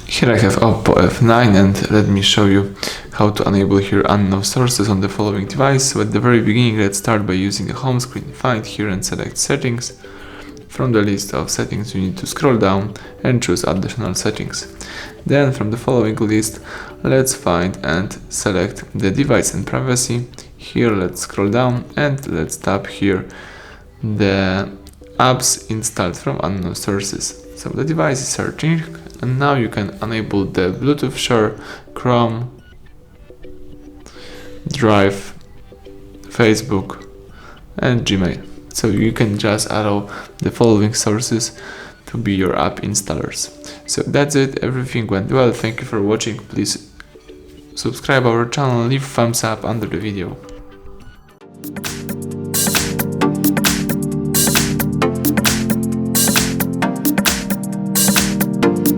Here I have Oppo F9 and let me show you how to enable here unknown sources on the following device. So at the very beginning, let's start by using the home screen. Find here and select settings. From the list of settings you need to scroll down and choose additional settings. Then from the following list, let's find and select the device and privacy. Here let's scroll down and let's tap here the apps installed from unknown sources. So the device is searching, and now you can enable the Bluetooth share, Chrome, Drive, Facebook and Gmail. So you can just allow the following sources to be your app installers. So that's it, everything went well. Thank you for watching. Please subscribe our channel, leave thumbs up under the video.